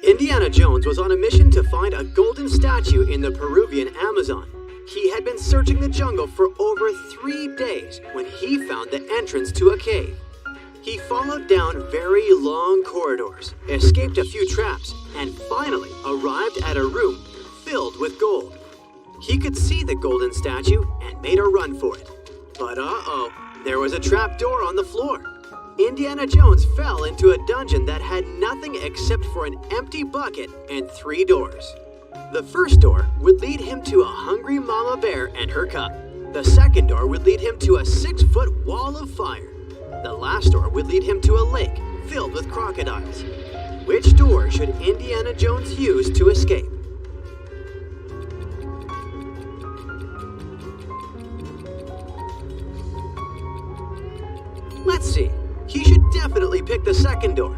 Indiana Jones was on a mission to find a golden statue in the Peruvian Amazon. He had been searching the jungle for over 3 days when he found the entrance to a cave. He followed down very long corridors, escaped a few traps, and finally arrived at a room filled with gold. He could see the golden statue and made a run for it. But there was a trap door on the floor. Indiana Jones fell into a dungeon that had nothing except for an empty bucket and 3 doors. The first door would lead him to a hungry mama bear and her cub. The second door would lead him to a 6-foot wall of fire. The last door would lead him to a lake filled with crocodiles. Which door should Indiana Jones use to escape? Let's see. He should definitely pick the second door.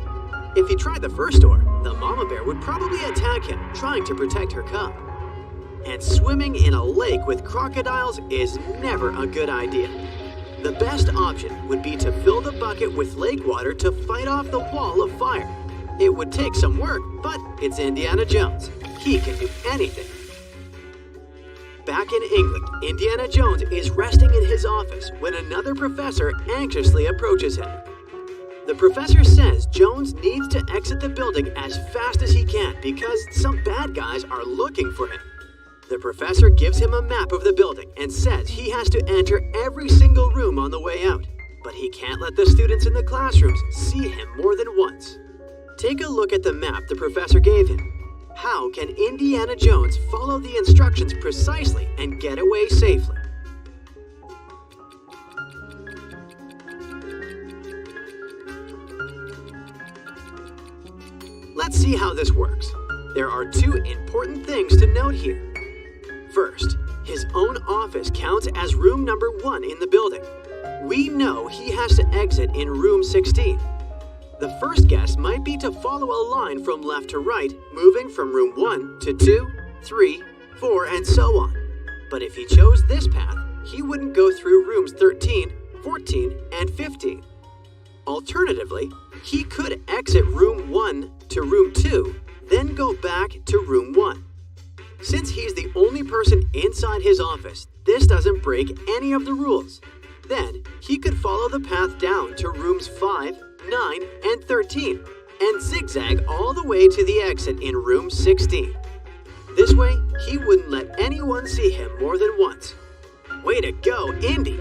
If he tried the first door, the mama bear would probably attack him, trying to protect her cub. And swimming in a lake with crocodiles is never a good idea. The best option would be to fill the bucket with lake water to fight off the wall of fire. It would take some work, but it's Indiana Jones. He can do anything. Back in England, Indiana Jones is resting in his office when another professor anxiously approaches him. The professor says Jones needs to exit the building as fast as he can because some bad guys are looking for him. The professor gives him a map of the building and says he has to enter every single room on the way out, but he can't let the students in the classrooms see him more than once. Take a look at the map the professor gave him. How can Indiana Jones follow the instructions precisely and get away safely? Let's see how this works. There are 2 important things to note here. First, his own office counts as room number 1 in the building. We know he has to exit in room 16. The first guess might be to follow a line from left to right, moving from room 1 to 2, 3, 4, and so on. But if he chose this path, he wouldn't go through rooms 13, 14, and 15. Alternatively, he could exit room 1 to room 2, then go back to room 1. Since he's the only person inside his office, this doesn't break any of the rules. Then, he could follow the path down to rooms 5, 9, and 13, and zigzag all the way to the exit in room 16. This way, he wouldn't let anyone see him more than once. Way to go, Indy!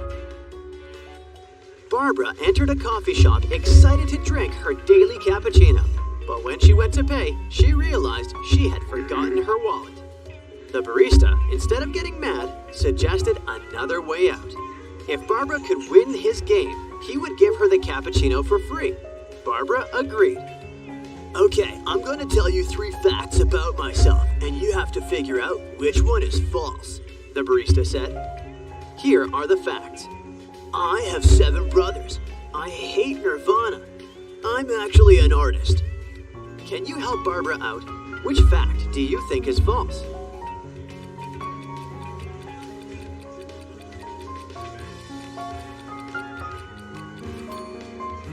Barbara entered a coffee shop excited to drink her daily cappuccino, but when she went to pay, she realized she had forgotten her wallet. The barista, instead of getting mad, suggested another way out. If Barbara could win his game, he would give her the cappuccino for free. Barbara agreed. Okay, I'm going to tell you 3 facts about myself, and you have to figure out which one is false, the barista said. Here are the facts. I have 7 brothers. I hate Nirvana. I'm actually an artist. Can you help Barbara out? Which fact do you think is false?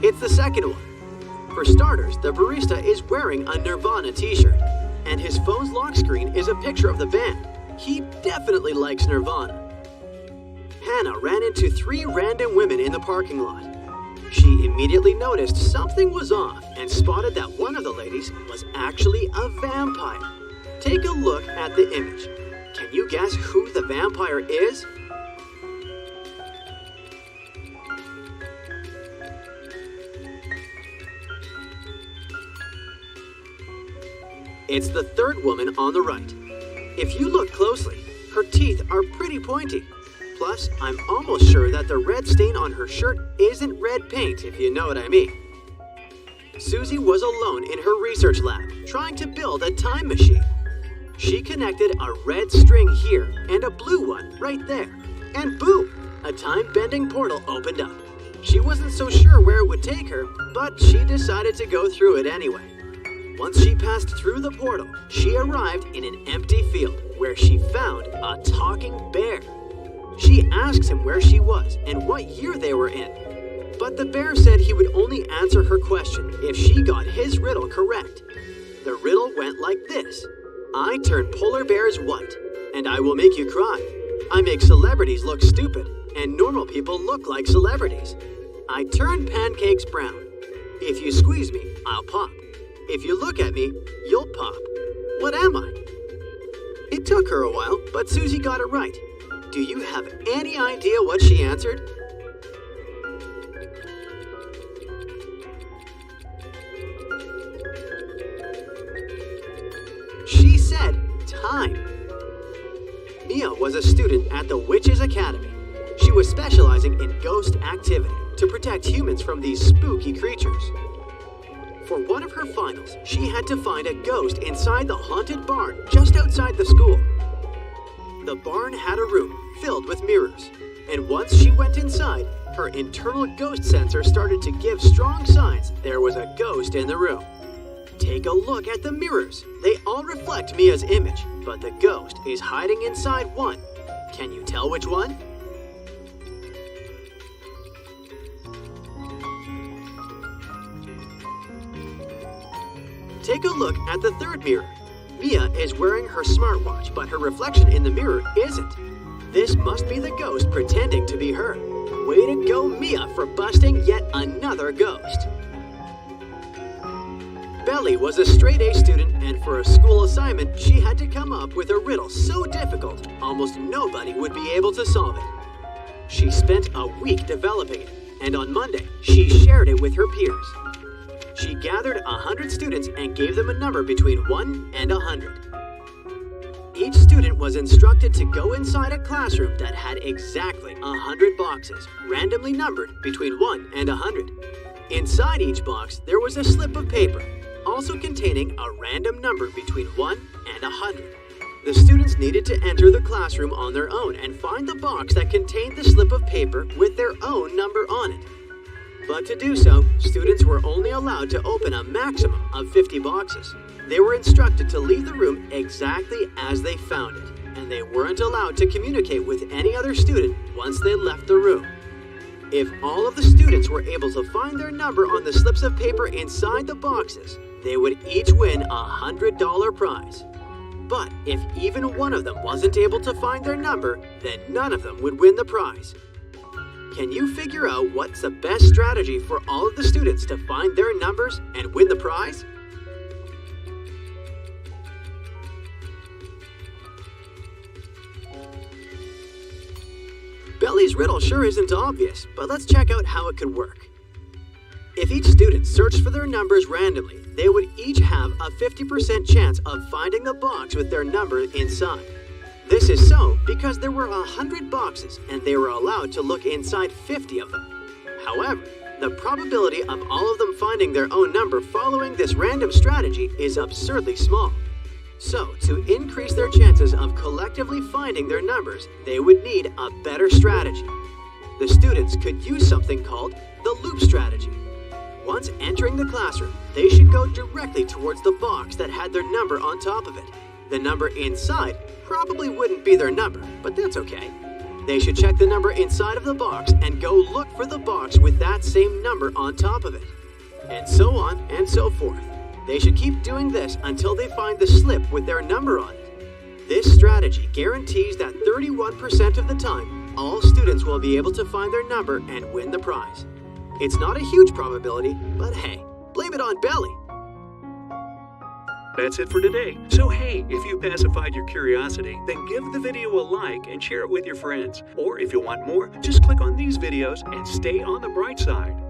It's the second one. For starters, the barista is wearing a Nirvana t-shirt, and his phone's lock screen is a picture of the band. He definitely likes Nirvana. Hannah ran into 3 random women in the parking lot. She immediately noticed something was off and spotted that one of the ladies was actually a vampire. Take a look at the image. Can you guess who the vampire is? It's the third woman on the right. If you look closely, her teeth are pretty pointy. Plus, I'm almost sure that the red stain on her shirt isn't red paint, if you know what I mean. Susie was alone in her research lab, trying to build a time machine. She connected a red string here and a blue one right there. And boom, a time-bending portal opened up. She wasn't so sure where it would take her, but she decided to go through it anyway. Once she passed through the portal, she arrived in an empty field where she found a talking bear. She asked him where she was and what year they were in. But the bear said he would only answer her question if she got his riddle correct. The riddle went like this. I turn polar bears white, and I will make you cry. I make celebrities look stupid, and normal people look like celebrities. I turn pancakes brown. If you squeeze me, I'll pop. If you look at me, you'll pop. What am I? It took her a while, but Susie got it right. Do you have any idea what she answered? She said time. Mia was a student at the Witches Academy. She was specializing in ghost activity to protect humans from these spooky creatures. For one of her finals, she had to find a ghost inside the haunted barn just outside the school. The barn had a room filled with mirrors, and once she went inside, her internal ghost sensor started to give strong signs there was a ghost in the room. Take a look at the mirrors. They all reflect Mia's image, but the ghost is hiding inside one. Can you tell which one? Take a look at the third mirror. Mia is wearing her smartwatch, but her reflection in the mirror isn't. This must be the ghost pretending to be her. Way to go, Mia, for busting yet another ghost. Belly was a straight-A student, and for a school assignment, she had to come up with a riddle so difficult, almost nobody would be able to solve it. She spent a week developing it, and on Monday, she shared it with her peers. She gathered 100 students and gave them a number between 1 and 100. Each student was instructed to go inside a classroom that had exactly 100 boxes, randomly numbered between 1 and 100. Inside each box, there was a slip of paper, also containing a random number between 1 and 100. The students needed to enter the classroom on their own and find the box that contained the slip of paper with their own number on it. But to do so, students were only allowed to open a maximum of 50 boxes. They were instructed to leave the room exactly as they found it, and they weren't allowed to communicate with any other student once they left the room. If all of the students were able to find their number on the slips of paper inside the boxes, they would each win a $100 prize. But if even one of them wasn't able to find their number, then none of them would win the prize. Can you figure out what's the best strategy for all of the students to find their numbers and win the prize? Belly's riddle sure isn't obvious, but let's check out how it could work. If each student searched for their numbers randomly, they would each have a 50% chance of finding the box with their number inside. This is so because there were 100 boxes and they were allowed to look inside 50 of them. However, the probability of all of them finding their own number following this random strategy is absurdly small. So, to increase their chances of collectively finding their numbers, they would need a better strategy. The students could use something called the loop strategy. Once entering the classroom, they should go directly towards the box that had their number on top of it. The number inside probably wouldn't be their number, but that's okay. They should check the number inside of the box and go look for the box with that same number on top of it. And so on and so forth. They should keep doing this until they find the slip with their number on it. This strategy guarantees that 31% of the time, all students will be able to find their number and win the prize. It's not a huge probability, but hey, blame it on Belly. That's it for today. So hey, if you pacified your curiosity, then give the video a like and share it with your friends. Or if you want more, just click on these videos and stay on the bright side.